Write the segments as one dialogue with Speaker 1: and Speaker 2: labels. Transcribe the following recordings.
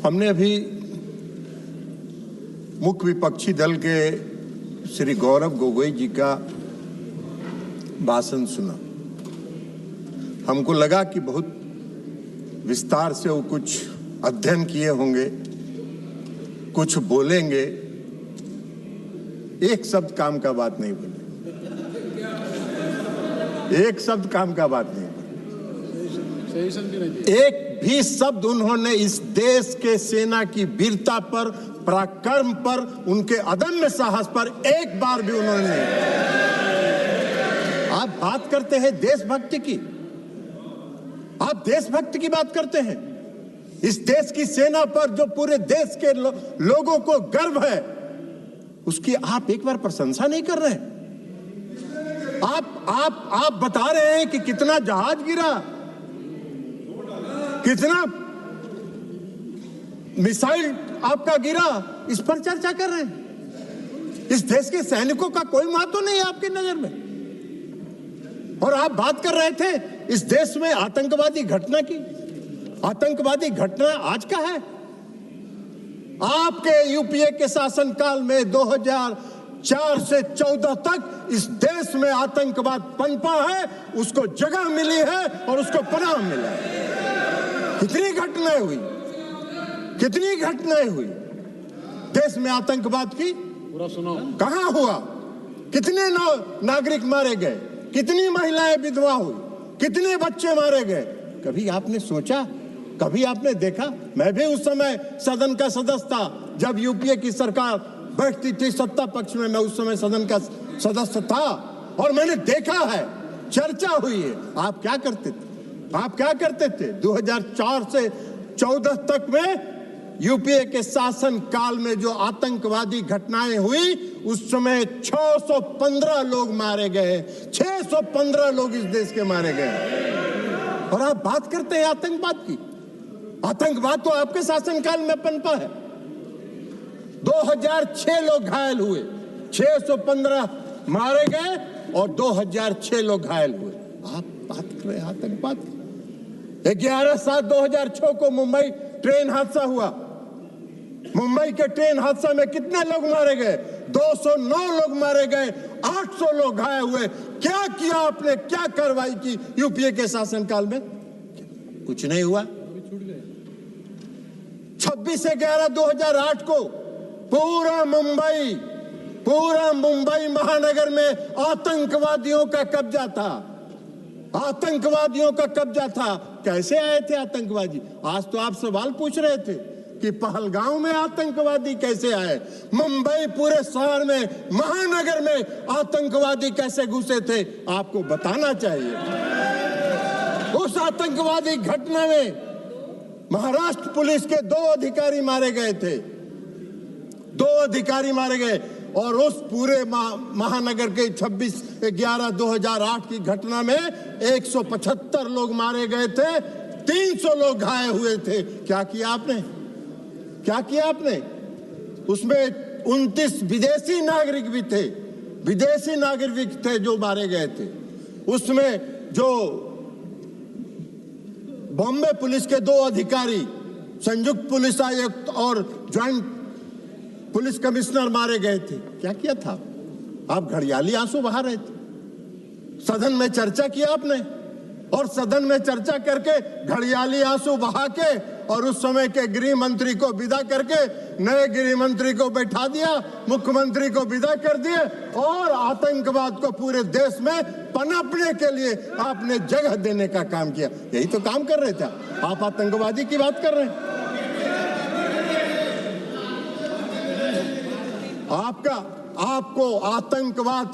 Speaker 1: हमने अभी मुख्य विपक्षी दल के श्री गौरव गोगोई जी का भाषण सुना। हमको लगा कि बहुत विस्तार से वो कुछ अध्ययन किए होंगे, कुछ बोलेंगे। एक शब्द काम का बात नहीं बोले, एक शब्द काम का बात नहीं बोले। एक भी शब्द उन्होंने इस देश के सेना की वीरता पर, पराक्रम पर, उनके अदम्य साहस पर एक बार भी उन्होंने नहीं। आप बात करते हैं देशभक्ति की, आप देशभक्ति की बात करते हैं। इस देश की सेना पर जो पूरे देश के लोगों को गर्व है, उसकी आप एक बार प्रशंसा नहीं कर रहे हैं। आप बता रहे हैं कि कितना जहाज गिरा, कितना मिसाइल आपका गिरा, इस पर चर्चा कर रहे हैं। इस देश के सैनिकों का कोई महत्व नहीं है आपकी नजर में। और आप बात कर रहे थे इस देश में आतंकवादी घटना की। आतंकवादी घटना आज का है। आपके यूपीए के शासनकाल में 2004 से 14 तक इस देश में आतंकवाद पनपा है, उसको जगह मिली है और उसको पनाह मिला है। कितनी घटनाएं हुई, कितनी घटनाएं हुई देश में आतंकवाद की। पूरा सुनो, कहां हुआ, कितने नागरिक मारे गए, कितनी महिलाएं विधवा हुई, कितने बच्चे मारे गए। कभी आपने सोचा, कभी आपने देखा? मैं भी उस समय सदन का सदस्य था जब यूपीए की सरकार बैठती थी सत्ता पक्ष में। मैं उस समय सदन का सदस्य था और मैंने देखा है, चर्चा हुई है। आप क्या करते थे? आप क्या करते थे? 2004 से 14 तक में यूपीए के शासन काल में जो आतंकवादी घटनाएं हुई, उस समय 615 लोग मारे गए, 615 लोग इस देश के मारे गए। और आप बात करते हैं आतंकवाद की। आतंकवाद तो आपके शासनकाल में पनपा है। 2006 लोग घायल हुए, 615 मारे गए और 2006 लोग घायल हुए। आप बात कर रहे हैं आतंकवाद की। 11/7/2006 को मुंबई ट्रेन हादसा हुआ। मुंबई के ट्रेन हादसा में कितने लोग मारे गए? 209 लोग मारे गए, 800 लोग घायल हुए। क्या किया आपने, क्या कार्रवाई की यूपीए के शासनकाल में? कुछ नहीं हुआ। 26/11/2008 को पूरा मुंबई महानगर में आतंकवादियों का कब्जा था। आतंकवादियों का कब्जा था। कैसे आए थे आतंकवादी? आज तो आप सवाल पूछ रहे थे कि पहलगांव में आतंकवादी कैसे आए, मुंबई पूरे शहर में, महानगर में आतंकवादी कैसे घुसे थे, आपको बताना चाहिए। उस आतंकवादी घटना में महाराष्ट्र पुलिस के 2 अधिकारी मारे गए थे, 2 अधिकारी मारे गए। और उस पूरे महानगर के 26/11/2008 की घटना में 175 लोग मारे गए थे, 300 लोग घायल हुए थे। क्या किया आपने? क्या किया आपने? उसमें 29 विदेशी नागरिक भी थे, विदेशी नागरिक थे जो मारे गए थे। उसमें जो बॉम्बे पुलिस के 2 अधिकारी, संयुक्त पुलिस आयुक्त और ज्वाइंट पुलिस कमिश्नर मारे गए थे। क्या किया था? आप घड़ियाली आंसू बहा रहे थे। सदन में चर्चा किया आपने, और सदन में चर्चा करके घड़ियाली आंसू बहा के और उस समय के गृह मंत्री को विदा करके नए गृह मंत्री को बैठा दिया, मुख्यमंत्री को विदा कर दिए और आतंकवाद को पूरे देश में पनपने के लिए आपने जगह देने का काम किया। यही तो काम कर रहे थे आप। आतंकवादी की बात कर रहे हैं। आपको आतंकवाद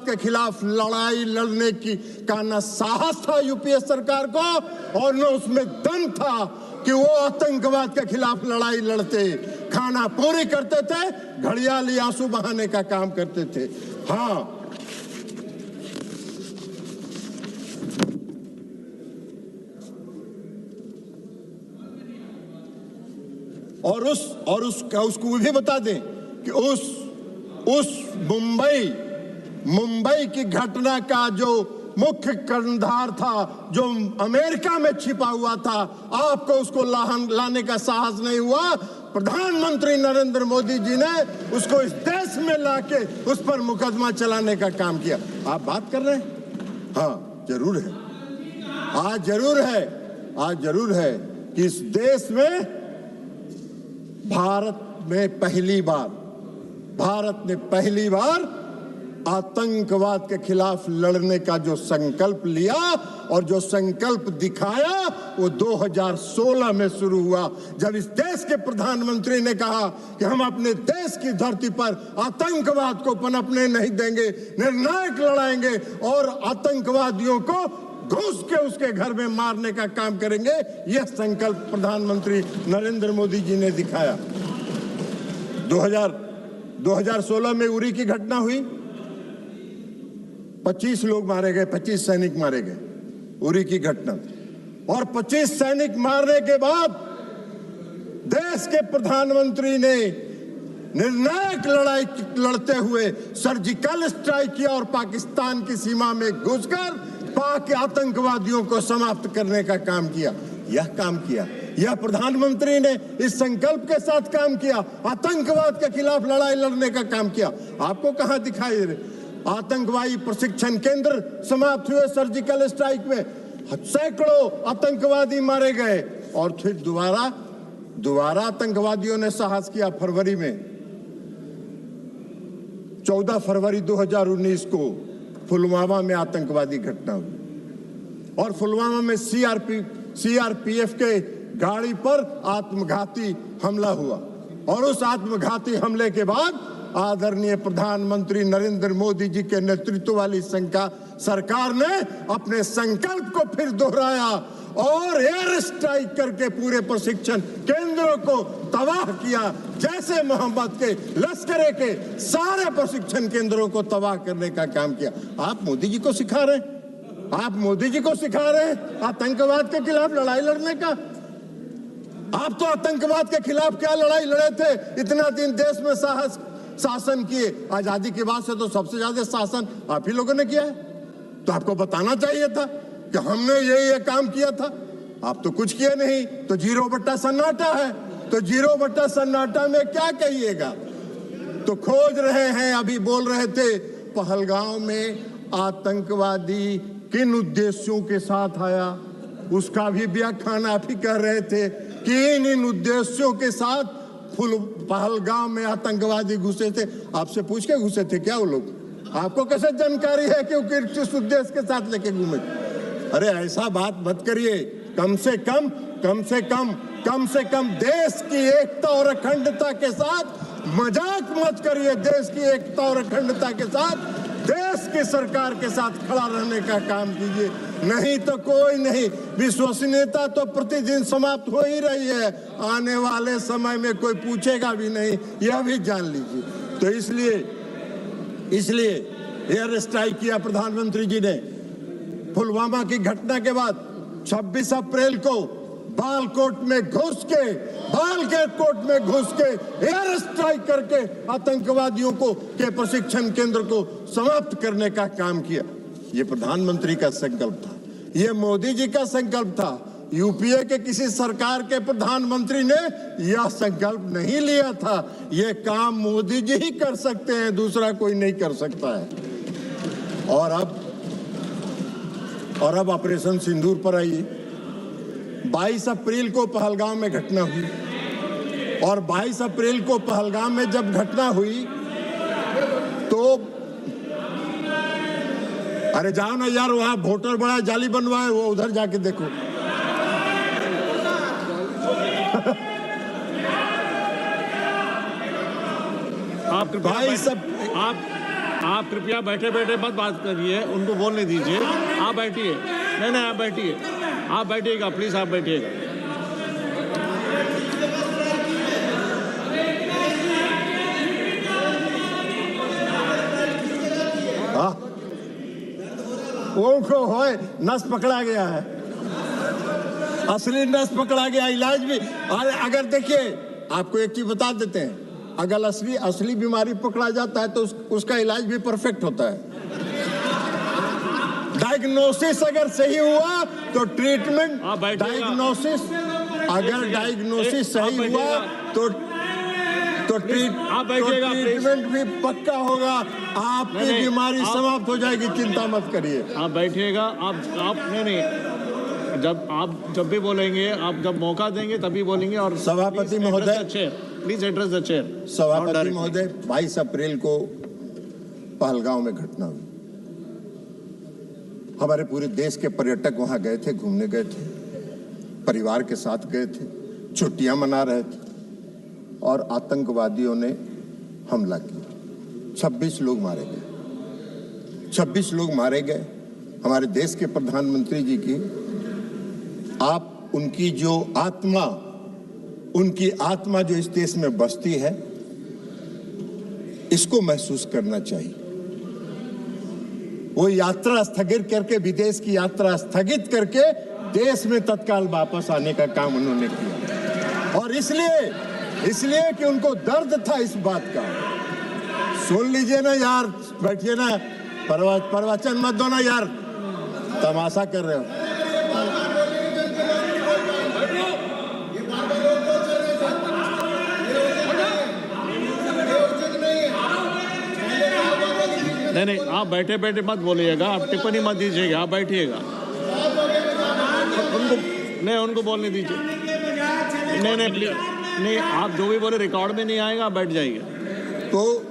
Speaker 1: के खिलाफ लड़ाई लड़ने का न साहस था यूपीए सरकार को, और न उसमें दम था कि वो आतंकवाद के खिलाफ लड़ाई लड़ते। खाना पूरी करते थे, घड़ियाली आंसू बहाने का काम करते थे। हाँ, और उसको भी बता दें कि उस मुंबई की घटना का जो मुख्य कर्णधार था जो अमेरिका में छिपा हुआ था, आपको उसको लाने का साहस नहीं हुआ। प्रधानमंत्री नरेंद्र मोदी जी ने उसको इस देश में लाके उस पर मुकदमा चलाने का काम किया। आप बात कर रहे हैं? हाँ, जरूर है। आज जरूर है कि इस देश में भारत ने पहली बार आतंकवाद के खिलाफ लड़ने का जो संकल्प लिया और जो संकल्प दिखाया वो 2016 में शुरू हुआ, जब इस देश के प्रधानमंत्री ने कहा कि हम अपने देश की धरती पर आतंकवाद को पनपने नहीं देंगे, निर्णायक लड़ाएंगे और आतंकवादियों को घुस के उसके घर में मारने का काम करेंगे। यह संकल्प प्रधानमंत्री नरेंद्र मोदी जी ने दिखाया। 2016 में उरी की घटना हुई, 25 लोग मारे गए, 25 सैनिक मारे गए, उरी की घटना। और 25 सैनिक मारने के बाद देश के प्रधानमंत्री ने निर्णायक लड़ाई लड़ते हुए सर्जिकल स्ट्राइक किया और पाकिस्तान की सीमा में घुसकर पाक आतंकवादियों को समाप्त करने का काम किया। यह प्रधानमंत्री ने इस संकल्प के साथ काम किया, आतंकवाद के खिलाफ लड़ाई लड़ने का काम किया। आपको कहां दिखाई दे रहे? आतंकवादी प्रशिक्षण केंद्र समाप्त हुए सर्जिकल स्ट्राइक में, सैकड़ों आतंकवादी मारे गए और फिर दोबारा आतंकवादियों ने साहस किया। फरवरी में 14 फरवरी 2019 को पुलवामा में आतंकवादी घटना हुई और पुलवामा में सीआरपीएफ के गाड़ी पर आत्मघाती हमला हुआ और उस आत्मघाती हमले के बाद आदरणीय प्रधानमंत्री नरेंद्र मोदी जी के नेतृत्व वाली सरकार ने अपने संकल्प को फिर दोहराया और एयर स्ट्राइक करके पूरे प्रशिक्षण केंद्रों को तबाह किया, जैसे मोहम्मद के लश्करे के सारे प्रशिक्षण केंद्रों को तबाह करने का काम किया। आप मोदी जी को सिखा रहे हैं आतंकवाद के खिलाफ लड़ाई लड़ने का। आप तो आतंकवाद के खिलाफ क्या लड़ाई लड़े थे? इतना दिन देश में शासन किए, आजादी के बाद से तो सबसे ज्यादा शासन आप ही लोगों ने किया है। तो आपको बताना चाहिए था कि हमने ये काम किया था। आप तो कुछ किए नहीं, तो 0 सन्नाटा है। तो 0 सन्नाटा में क्या कहिएगा? तो खोज रहे हैं, अभी बोल रहे थे पहलगांव में आतंकवादी किन उद्देश्यों के साथ आया, उसका भी व्याख्यान आप ही कह रहे थे कि इन उद्देश्यों के साथ पहलगाम में आतंकवादी घुसे थे। आपसे पूछ के घुसे थे क्या वो लोग? आपको कैसे जानकारी है कि वो किस उद्देश्य के साथ लेके घूमे? अरे ऐसा बात मत करिए। कम से कम देश की एकता और अखंडता के साथ मजाक मत करिए। देश की एकता और अखंडता के साथ देश की सरकार के साथ खड़ा रहने का काम कीजिए, नहीं तो कोई नहीं। विश्वसनीयता तो प्रतिदिन समाप्त हो ही रही है, आने वाले समय में कोई पूछेगा भी नहीं, यह भी जान लीजिए। तो इसलिए एयर स्ट्राइक किया प्रधानमंत्री जी ने। पुलवामा की घटना के बाद 26 अप्रैल को बालकोट में घुस के एयर स्ट्राइक करके आतंकवादियों के प्रशिक्षण केंद्र को समाप्त करने का काम किया। ये प्रधानमंत्री का संकल्प था, ये मोदी जी का संकल्प था। यूपीए के किसी सरकार के प्रधानमंत्री ने यह संकल्प नहीं लिया था। यह काम मोदी जी ही कर सकते हैं, दूसरा कोई नहीं कर सकता है। और अब ऑपरेशन सिंदूर पर आइए। 22 अप्रैल को पहलगाम में घटना हुई और 22 अप्रैल को पहलगाम में जब घटना हुई तो अरे जाओ ना यार, वहां वोटर बड़ा जाली बनवाए, वो उधर जाके देखो।
Speaker 2: आप कृपया बैठे मत बात करिए, उनको बोलने दीजिए। आप बैठिए। नहीं, आप बैठिएगा प्लीज, आप बैठिएगा।
Speaker 1: उनको होए नस पकड़ा गया है, असली नस पकड़ा गया। इलाज भी अगर देखिए, आपको एक चीज बता देते हैं, अगर असली बीमारी पकड़ा जाता है तो उसका इलाज भी परफेक्ट होता है। डायग्नोसिस अगर सही हुआ तो ट्रीटमेंट,
Speaker 2: आप बैठिएगा।
Speaker 1: डायग्नोसिस अगर डायग्नोसिस सही
Speaker 2: आप
Speaker 1: हुआ तो
Speaker 2: आप बैठिएगा,
Speaker 1: ट्रीटमेंट भी पक्का होगा, आपकी
Speaker 2: नहीं,
Speaker 1: बीमारी
Speaker 2: आप-
Speaker 1: समाप्त हो जाएगी, चिंता मत करिए।
Speaker 2: आप बैठिएगा। आप नहीं, जब भी बोलेंगे, आप जब मौका देंगे तभी बोलेंगे। और
Speaker 1: सभापति महोदय,
Speaker 2: प्लीज एड्रेस द चेयर।
Speaker 1: सभापति महोदय, 22 अप्रैल को पहलगांव में घटना हुई। हमारे पूरे देश के पर्यटक वहां गए थे, घूमने गए थे, परिवार के साथ गए थे, छुट्टियां मना रहे थे और आतंकवादियों ने हमला किया। 26 लोग मारे गए, 26 लोग मारे गए। हमारे देश के प्रधानमंत्री जी की आप उनकी आत्मा जो इस देश में बसती है, इसको महसूस करना चाहिए। वो यात्रा स्थगित करके, विदेश की यात्रा स्थगित करके देश में तत्काल वापस आने का काम उन्होंने किया। और इसलिए कि उनको दर्द था इस बात का। सुन लीजिए ना यार, बैठिए ना, प्रवचन मत दो ना यार, तमाशा कर रहे हो।
Speaker 2: नहीं, आप बैठे बैठे मत बोलिएगा, आप टिप्पणी मत दीजिएगा, आप बैठिएगा। उनको बोलने दीजिए। नहीं प्लीज, नहीं, आप जो भी बोले रिकॉर्ड में नहीं आएगा, आप बैठ जाइए।
Speaker 1: तो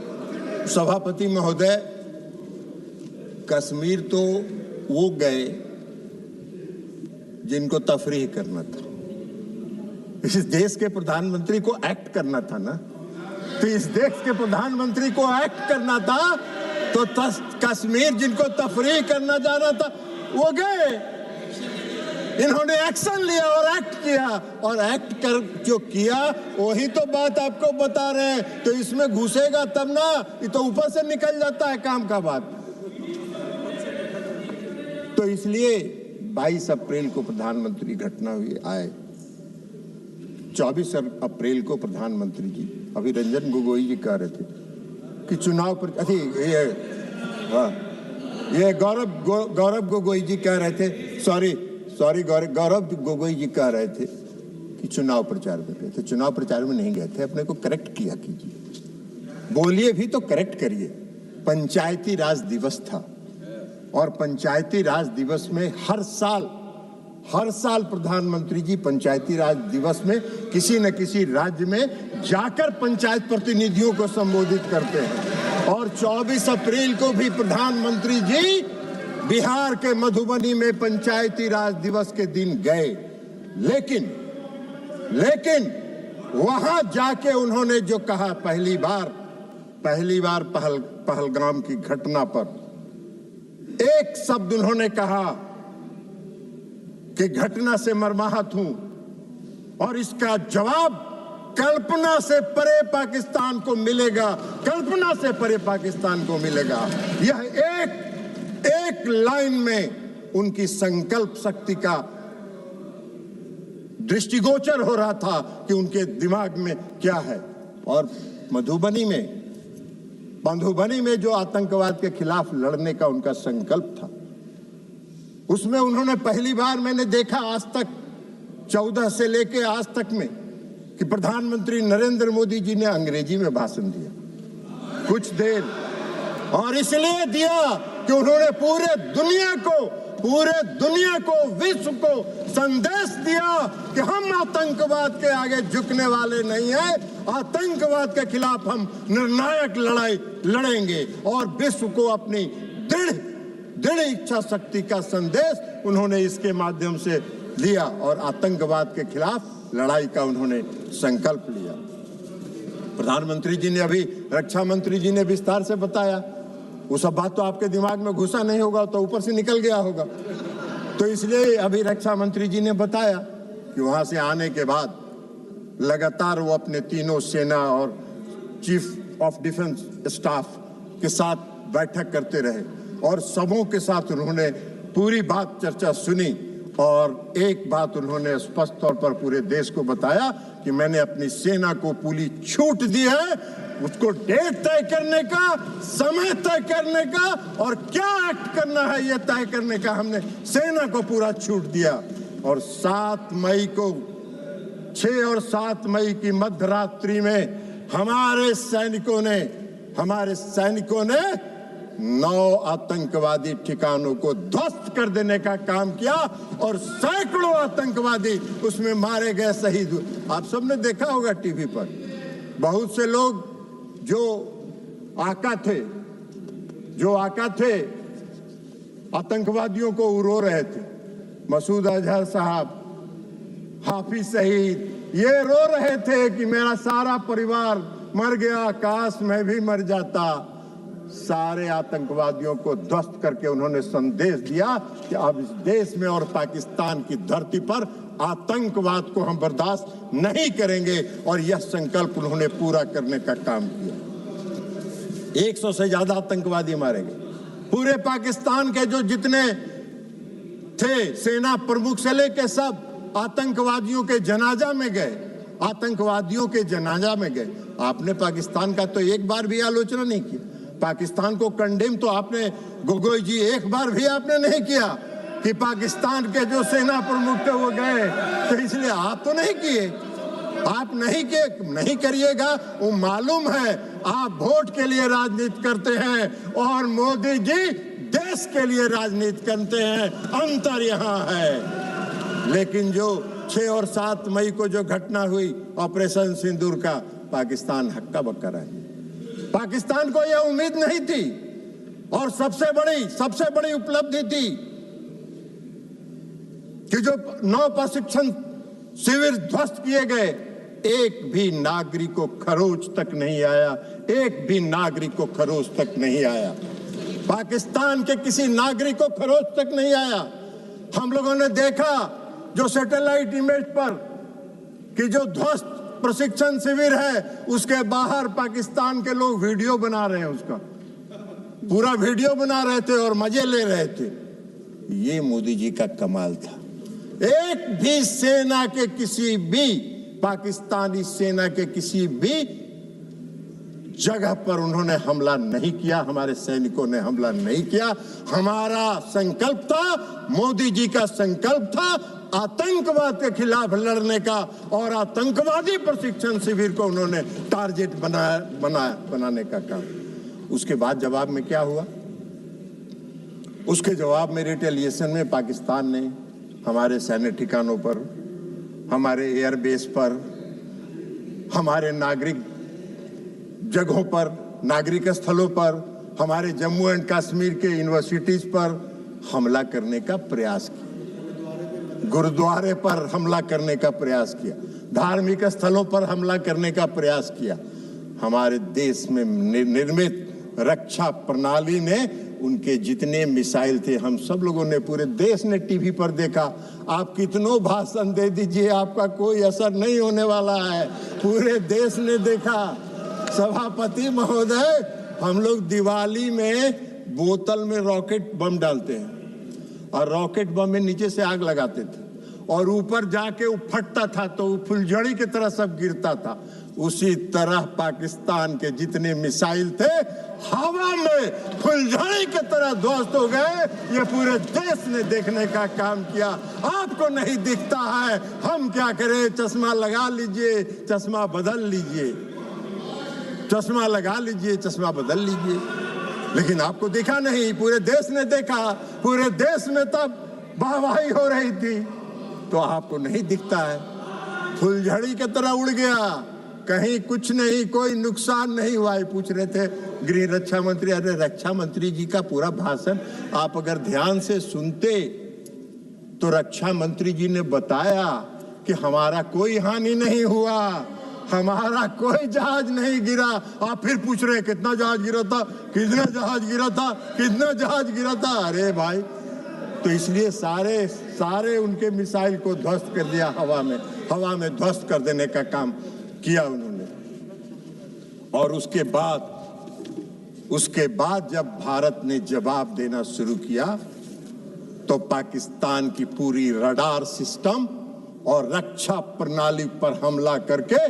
Speaker 1: सभापति महोदय, कश्मीर तो वो गए जिनको तफरीह करना था। इस देश के प्रधानमंत्री को एक्ट करना था ना, तो इस देश के प्रधानमंत्री को एक्ट करना था, तो कश्मीर जिनको तफरीह करना जाना था वो गए। इन्होंने एक्शन लिया और एक्ट किया, और एक्ट कर जो किया वही तो बात आपको बता रहे हैं। तो इसमें घुसेगा तब ना, ये तो ऊपर से निकल जाता है काम का बात। तो इसलिए 22 अप्रैल को प्रधानमंत्री घटना हुई आए। 24 अप्रैल को प्रधानमंत्री जी, अभी रंजन गोगोई जी कह रहे थे कि चुनाव पर, ये गौरव गोगोई जी कह रहे थे, सॉरी गौरव गोगोई जी कह रहे थे कि चुनाव प्रचार में गए थे। चुनाव प्रचार में नहीं गए थे, अपने को करेक्ट किया कीजिए, बोलिए भी तो करेक्ट करिए। पंचायती राज दिवस था, और पंचायती राज दिवस में हर साल प्रधानमंत्री जी पंचायती राज दिवस में किसी न किसी राज्य में जाकर पंचायत प्रतिनिधियों को संबोधित करते हैं। और 24 अप्रैल को भी प्रधानमंत्री जी बिहार के मधुबनी में पंचायती राज दिवस के दिन गए। लेकिन वहां जाके उन्होंने जो कहा, पहली बार पहलगाम की घटना पर एक शब्द उन्होंने कहा कि घटना से मर्माहत हूं, और इसका जवाब कल्पना से परे पाकिस्तान को मिलेगा, कल्पना से परे पाकिस्तान को मिलेगा। यह एक लाइन में उनकी संकल्प शक्ति का दृष्टिगोचर हो रहा था कि उनके दिमाग में क्या है। और मधुबनी में जो आतंकवाद के खिलाफ लड़ने का उनका संकल्प था, उसमें उन्होंने पहली बार मैंने देखा आज तक 14 से लेके आज तक में कि प्रधानमंत्री नरेंद्र मोदी जी ने अंग्रेजी में भाषण दिया कुछ देर, और इसलिए दिया कि उन्होंने पूरे दुनिया को विश्व को संदेश दिया कि हम आतंकवाद के आगे झुकने वाले नहीं हैं, आतंकवाद के खिलाफ हम निर्णायक लड़ाई लड़ेंगे। और विश्व को अपनी दृढ़ इच्छा शक्ति का संदेश उन्होंने इसके माध्यम से लिया, और आतंकवाद के खिलाफ लड़ाई का उन्होंने संकल्प लिया। प्रधानमंत्री जी ने, अभी रक्षा मंत्री जी ने विस्तार से बताया। वो सब बात तो आपके दिमाग में घुसा नहीं होगा, तो ऊपर से निकल गया होगा। तो इसलिए अभी रक्षा मंत्री जी ने बताया कि वहां से आने के बाद लगातार वो अपने तीनों सेना और चीफ ऑफ डिफेंस स्टाफ के साथ बैठक करते रहे, और सबों के साथ उन्होंने पूरी बात चर्चा सुनी। और एक बात उन्होंने स्पष्ट तौर पर पूरे देश को बताया कि मैंने अपनी सेना को पूरी छूट दी है उसको डेट तय करने का, समय तय करने का और क्या एक्ट करना है यह तय करने का हमने सेना को पूरा छूट दिया। और 7 मई को 6 और 7 मई की मध्यरात्रि में हमारे सैनिकों ने 9 आतंकवादी ठिकानों को ध्वस्त कर देने का काम किया और सैकड़ों आतंकवादी उसमें मारे गए, शहीद हुए। आप सबने देखा होगा टीवी पर, बहुत से लोग जो आका थे आतंकवादियों को रो रहे थे। मसूद अजहर साहब, हाफिज शहीद, ये रो रहे थे कि मेरा सारा परिवार मर गया, काश मैं भी मर जाता। सारे आतंकवादियों को ध्वस्त करके उन्होंने संदेश दिया कि अब इस देश में और पाकिस्तान की धरती पर आतंकवाद को हम बर्दाश्त नहीं करेंगे और यह संकल्प उन्होंने पूरा करने का काम किया। 100 से ज्यादा आतंकवादी मारे गए। पूरे पाकिस्तान के जो जितने थे सेना प्रमुख से लेकर सब आतंकवादियों के जनाजा में गए। आपने पाकिस्तान का तो एक बार भी आलोचना नहीं की। पाकिस्तान को कंडेम तो आपने, गोगोई जी, एक बार भी आपने नहीं किया कि पाकिस्तान के जो सेना प्रमुख थे वो गए, तो इसलिए आप तो नहीं किए। आप नहीं करिएगा। वो मालूम है आप वोट के लिए राजनीति करते हैं और मोदी जी देश के लिए राजनीति करते हैं। अंतर यहाँ है। लेकिन जो 6 और 7 मई को जो घटना हुई ऑपरेशन सिंदूर का, पाकिस्तान हक्का बक्का रहा। पाकिस्तान को यह उम्मीद नहीं थी और सबसे बड़ी उपलब्धि थी कि जो 9 प्रशिक्षण शिविर ध्वस्त किए गए, एक भी नागरिक को खरोच तक नहीं आया। पाकिस्तान के किसी नागरिक को खरोच तक नहीं आया। हम लोगों ने देखा जो सैटेलाइट इमेज पर कि जो ध्वस्त प्रशिक्षण शिविर है उसके बाहर पाकिस्तान के लोग वीडियो बना रहे हैं, उसका पूरा वीडियो बना रहे थे और मजे ले रहे थे। ये मोदी जी का कमाल था। एक भी सेना के किसी भी पाकिस्तानी सेना के किसी भी जगह पर उन्होंने हमला नहीं किया, हमारे सैनिकों ने हमला नहीं किया। हमारा संकल्प था, मोदी जी का संकल्प था आतंकवाद के खिलाफ लड़ने का और आतंकवादी प्रशिक्षण शिविर को उन्होंने टारगेट बनाने का काम। उसके बाद जवाब में क्या हुआ? उसके जवाब में रिटेलिएशन में पाकिस्तान ने हमारे सैन्य ठिकानों पर, हमारे एयरबेस पर, हमारे नागरिक जगहों पर, नागरिक स्थलों पर, हमारे जम्मू एंड कश्मीर के यूनिवर्सिटीज पर हमला करने का प्रयास किया, गुरुद्वारे पर हमला करने का प्रयास किया, धार्मिक स्थलों पर हमला करने का प्रयास किया। हमारे देश में निर्मित रक्षा प्रणाली ने उनके जितने मिसाइल थे, हम सब लोगों ने, पूरे देश ने टीवी पर देखा। आप कितनों भाषण दे दीजिए, आपका कोई असर नहीं होने वाला है। पूरे देश ने देखा। सभापति महोदय, हम लोग दिवाली में बोतल में रॉकेट बम डालते हैं और रॉकेट बम में नीचे से आग लगाते थे और ऊपर जाके वो फटता था तो वो फुलझड़ी की तरह सब गिरता था। उसी तरह पाकिस्तान के जितने मिसाइल थे हवा में फुलझड़ी की तरह ध्वस्त हो गए। ये पूरे देश ने देखने का काम किया। आपको नहीं दिखता है, हम क्या करें? चश्मा लगा लीजिए, चश्मा बदल लीजिए, चश्मा लगा लीजिए, चश्मा बदल लीजिए। लेकिन आपको दिखा नहीं, पूरे देश ने देखा। पूरे देश में तब वाहवाही हो रही थी, तो आपको नहीं दिखता है। फुलझड़ी की तरह उड़ गया, कहीं कुछ नहीं, कोई नुकसान नहीं हुआ। पूछ रहे थे गृह रक्षा मंत्री, अरे रक्षा मंत्री जी का पूरा भाषण आप अगर ध्यान से सुनते तो रक्षा मंत्री जी ने बताया कि हमारा कोई हानि नहीं हुआ, हमारा कोई जहाज नहीं गिरा। आप फिर पूछ रहे कितना जहाज गिरा था, कितना जहाज गिरा था, कितना जहाज गिरा था। अरे भाई, तो इसलिए सारे उनके मिसाइल को ध्वस्त कर दिया, हवा में ध्वस्त कर देने का काम किया उन्होंने। और उसके बाद जब भारत ने जवाब देना शुरू किया तो पाकिस्तान की पूरी रडार सिस्टम और रक्षा प्रणाली पर हमला करके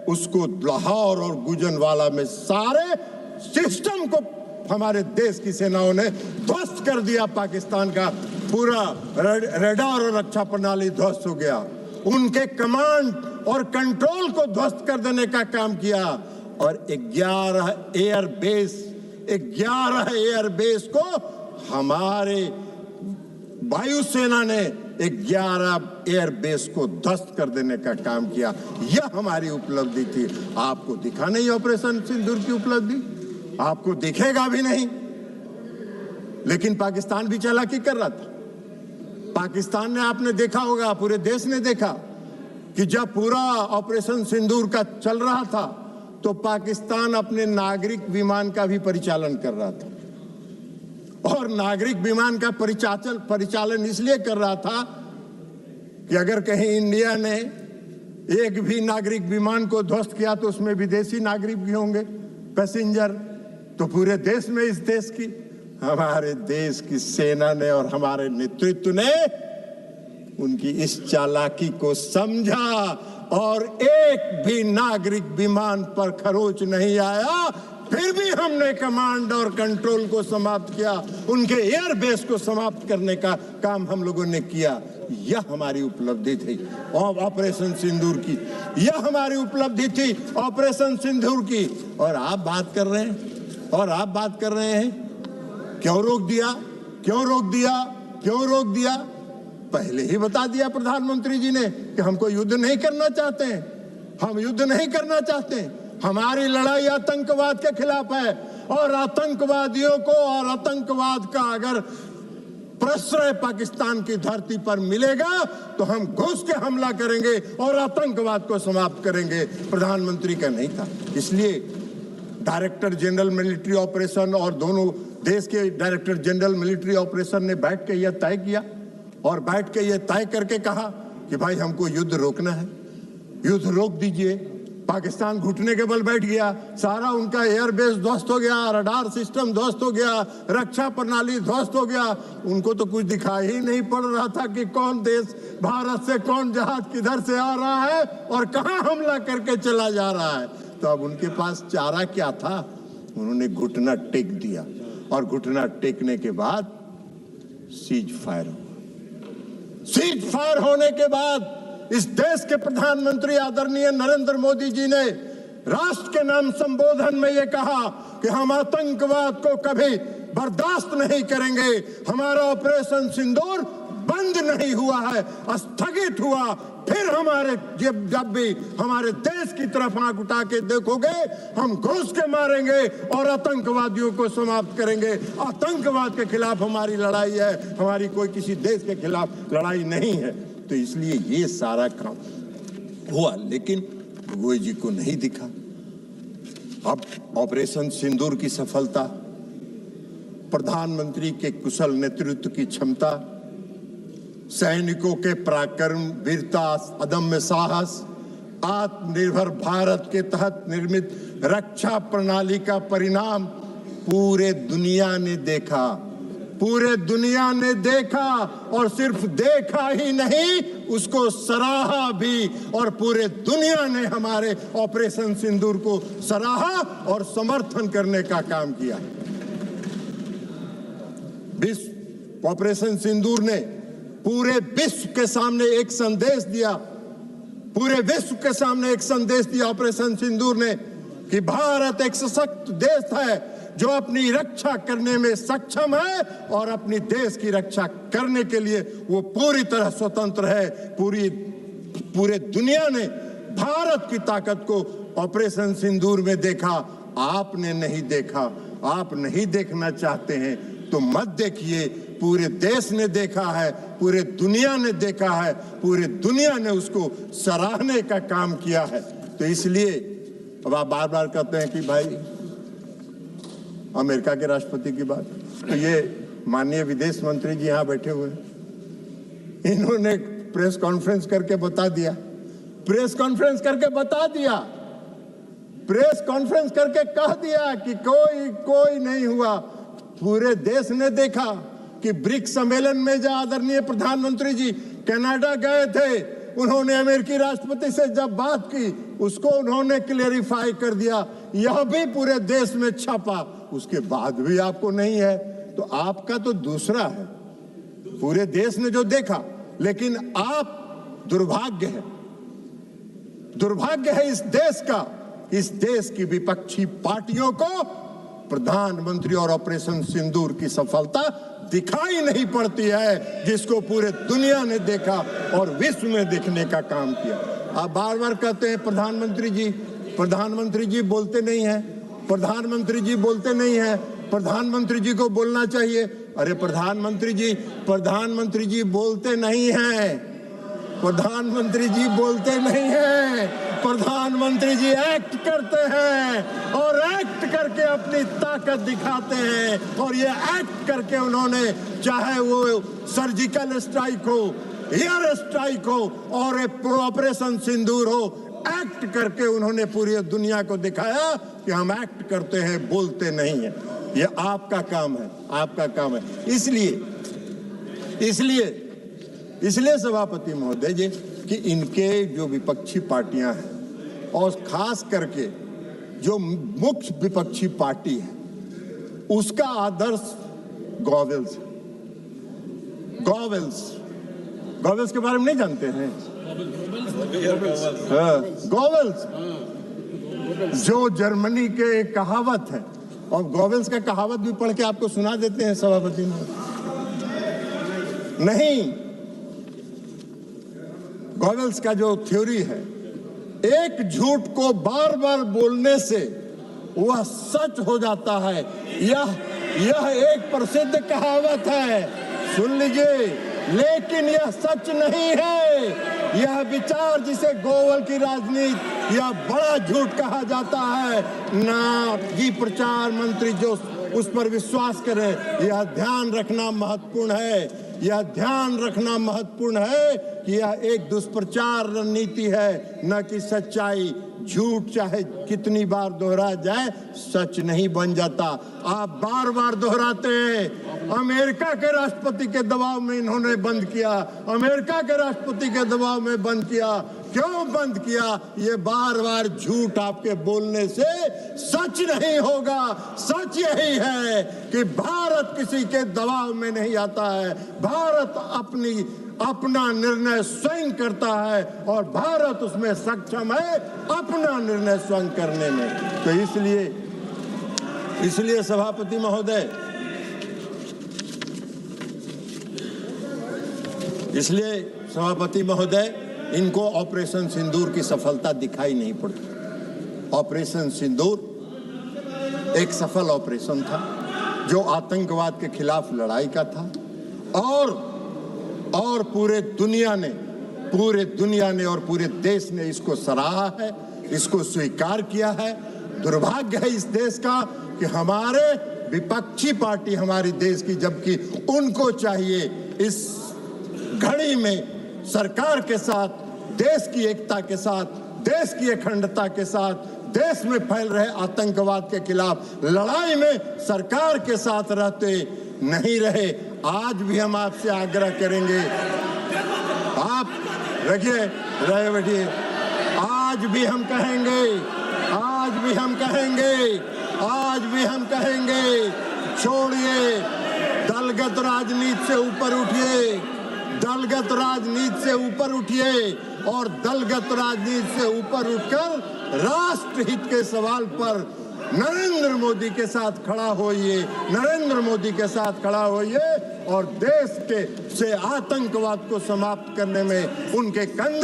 Speaker 1: उसको लाहौर और गुजरांवाला में सारे सिस्टम को हमारे देश की सेनाओं ने ध्वस्त कर दिया। पाकिस्तान का पूरा रडार और रक्षा प्रणाली ध्वस्त हो गया। उनके कमांड और कंट्रोल को ध्वस्त कर देने का काम किया और 11 एयरबेस को हमारे वायुसेना ने 11 एयरबेस को ध्वस्त कर देने का काम किया। यह हमारी उपलब्धि थी। आपको दिखा नहीं ऑपरेशन सिंदूर की उपलब्धि, आपको दिखेगा भी नहीं। लेकिन पाकिस्तान भी चालाकी कर रहा था। पाकिस्तान ने, आपने देखा होगा, पूरे देश ने देखा कि जब पूरा ऑपरेशन सिंदूर का चल रहा था तो पाकिस्तान अपने नागरिक विमान का भी परिचालन कर रहा था। और नागरिक विमान का परिचालन इसलिए कर रहा था कि अगर कहीं इंडिया ने एक भी नागरिक विमान को ध्वस्त किया तो उसमें विदेशी नागरिक भी होंगे, पैसेंजर, तो पूरे देश में, इस देश की, हमारे देश की सेना ने और हमारे नेतृत्व ने उनकी इस चालाकी को समझा और एक भी नागरिक विमान पर खरोच नहीं आया। फिर भी हमने कमांड और कंट्रोल को समाप्त किया, उनके एयरबेस को समाप्त करने का काम हम लोगों ने किया। यह हमारी उपलब्धि थी ऑपरेशन सिंदूर की, यह हमारी उपलब्धि थी ऑपरेशन सिंदूर की। और आप बात कर रहे हैं क्यों रोक दिया, क्यों रोक दिया, क्यों रोक दिया? पहले ही बता दिया प्रधानमंत्री जी ने कि हमको युद्ध नहीं करना चाहते हैं, हम युद्ध नहीं करना चाहते। हमारी लड़ाई आतंकवाद के खिलाफ है और आतंकवादियों को और आतंकवाद का अगर प्रश्रय पाकिस्तान की धरती पर मिलेगा तो हम घुस के हमला करेंगे और आतंकवाद को समाप्त करेंगे। प्रधानमंत्री का नहीं था। इसलिए डायरेक्टर जनरल मिलिट्री ऑपरेशन और दोनों देश के डायरेक्टर जनरल मिलिट्री ऑपरेशन ने बैठ के यह तय किया और बैठ के यह तय करके कहा कि भाई हमको युद्ध रोकना है, युद्ध रोक दीजिए। पाकिस्तान घुटने के बल बैठ गया, सारा उनका एयरबेस ध्वस्त हो गया, रडार सिस्टम ध्वस्त हो गया, रक्षा प्रणाली ध्वस्त हो गया। उनको तो कुछ दिखाई ही नहीं पड़ रहा था कि कौन देश भारत से कौन जहाज किधर से आ रहा है और कहां हमला करके चला जा रहा है। तो अब उनके पास चारा क्या था? उन्होंने घुटना टेक दिया और घुटना टेकने के बाद सीज फायर हुआ। सीज फायर होने के बाद इस देश के प्रधानमंत्री आदरणीय नरेंद्र मोदी जी ने राष्ट्र के नाम संबोधन में यह कहा कि हम आतंकवाद को कभी बर्दाश्त नहीं करेंगे। हमारा ऑपरेशन सिंदूर बंद नहीं हुआ है, स्थगित हुआ। फिर हमारे जब भी हमारे देश की तरफ आंख उठा के देखोगे, हम घुस के मारेंगे और आतंकवादियों को समाप्त करेंगे। आतंकवाद के खिलाफ हमारी लड़ाई है, हमारी कोई किसी देश के खिलाफ लड़ाई नहीं है। तो इसलिए ये सारा काम हुआ, लेकिन गोगोई जी को नहीं दिखा। अब ऑपरेशन सिंदूर की सफलता, प्रधानमंत्री के कुशल नेतृत्व की क्षमता, सैनिकों के पराक्रम, वीरता, अदम्य साहस, आत्मनिर्भर भारत के तहत निर्मित रक्षा प्रणाली का परिणाम पूरे दुनिया ने देखा। पूरे दुनिया ने देखा और सिर्फ देखा ही नहीं, उसको सराहा भी। और पूरे दुनिया ने हमारे ऑपरेशन सिंदूर को सराहा और समर्थन करने का काम किया। ऑपरेशन सिंदूर ने पूरे विश्व के सामने एक संदेश दिया, पूरे विश्व के सामने एक संदेश दिया ऑपरेशन सिंदूर ने कि भारत एक सशक्त देश है जो अपनी रक्षा करने में सक्षम है और अपनी देश की रक्षा करने के लिए वो पूरी तरह स्वतंत्र है। पूरे दुनिया ने भारत की ताकत को ऑपरेशन सिंदूर में देखा। आपने नहीं देखा, आप नहीं देखना चाहते हैं तो मत देखिए। पूरे देश ने देखा है, पूरे दुनिया ने देखा है, पूरे दुनिया ने उसको सराहने का काम किया है। तो इसलिए अब आप बार बार कहते हैं कि भाई अमेरिका के राष्ट्रपति की बात, तो ये माननीय विदेश मंत्री जी यहाँ बैठे हुए हैं, इन्होंने प्रेस कॉन्फ्रेंस करके बता दिया, प्रेस कॉन्फ्रेंस करके बता दिया, प्रेस कॉन्फ्रेंस करके कह दिया कि कोई नहीं हुआ। पूरे देश ने देखा कि ब्रिक्स सम्मेलन में जब आदरणीय प्रधानमंत्री जी कनाडा गए थे, उन्होंने अमेरिकी राष्ट्रपति से जब बात की, उसको उन्होंने क्लेरिफाई कर दिया, यह भी पूरे देश में छपा, उसके बाद भी आपको नहीं है। तो आपका तो दूसरा है, पूरे देश ने जो देखा। लेकिन आप दुर्भाग्य है इस देश का, इस देश की विपक्षी पार्टियों को प्रधानमंत्री और ऑपरेशन सिंदूर की सफलता दिखाई नहीं पड़ती है, जिसको पूरे दुनिया ने देखा और विश्व में देखने का काम किया। आप बार बार कहते हैं प्रधानमंत्री जी बोलते नहीं हैं, प्रधानमंत्री जी बोलते नहीं हैं, प्रधानमंत्री जी को बोलना चाहिए। अरे प्रधानमंत्री जी बोलते नहीं हैं, प्रधानमंत्री जी बोलते नहीं हैं, प्रधानमंत्री जी एक्ट करते हैं और एक्ट करके अपनी ताकत दिखाते हैं। और ये एक्ट करके उन्होंने, चाहे वो सर्जिकल स्ट्राइक हो, एयर स्ट्राइक हो और ऑपरेशन सिंदूर हो, एक्ट करके उन्होंने पूरी दुनिया को दिखाया कि हम एक्ट करते हैं, बोलते नहीं हैं। ये आपका काम है, आपका काम है। इसलिए सभापति महोदय जी कि इनके जो विपक्षी पार्टियां हैं और खास करके जो मुख्य विपक्षी पार्टी है, उसका आदर्श गॉवेल्स के बारे में नहीं जानते हैं? गॉवेल्स जो जर्मनी के कहावत है, और गॉवेल्स का कहावत भी पढ़ के आपको सुना देते हैं सभापति महोदय। नहीं, गॉवेल्स का जो थ्योरी है, एक झूठ को बार बार बोलने से वह सच हो जाता है। यह एक प्रसिद्ध कहावत है, सुन लीजिए, लेकिन यह सच नहीं है। यह विचार जिसे गोवल की राजनीति या बड़ा झूठ कहा जाता है ना, ये प्रचार मंत्री जो उस पर विश्वास करे, यह ध्यान रखना महत्वपूर्ण है। यह ध्यान रखना महत्वपूर्ण है कि यह एक दुष्प्रचार रणनीति है, न कि सच्चाई। झूठ चाहे कितनी बार दोहराया जाए, सच नहीं बन जाता। आप बार बार दोहराते हैं। अमेरिका के राष्ट्रपति के दबाव में इन्होंने बंद किया, अमेरिका के राष्ट्रपति के दबाव में बंद किया। क्यों बंद किया? ये बार बार झूठ आपके बोलने से सच नहीं होगा। सच यही है कि भारत किसी के दबाव में नहीं आता है। भारत अपना निर्णय स्वयं करता है और भारत उसमें सक्षम है अपना निर्णय स्वयं करने में। तो इसलिए सभापति महोदय, इनको ऑपरेशन सिंदूर की सफलता दिखाई नहीं पड़ती। ऑपरेशन सिंदूर एक सफल ऑपरेशन था जो आतंकवाद के खिलाफ लड़ाई का था, और पूरे दुनिया ने और पूरे देश ने इसको सराहा है, इसको स्वीकार किया है। दुर्भाग्य है इस देश का कि हमारे विपक्षी पार्टी हमारी देश की, जबकि उनको चाहिए इस घड़ी में सरकार के साथ, देश की एकता के साथ, देश की अखंडता के साथ, देश में फैल रहे आतंकवाद के खिलाफ लड़ाई में सरकार के साथ रहते नहीं रहे। आज भी हम आपसे आग्रह करेंगे, आप बैठिए, आज भी हम कहेंगे, छोड़िए दलगत राजनीति से ऊपर उठिए, दलगत राजनीति से ऊपर उठिए और दलगत राजनीति से ऊपर उठकर राष्ट्रहित के सवाल पर नरेंद्र मोदी के साथ खड़ा होइए और देश से आतंकवाद को समाप्त करने में उनके कंधे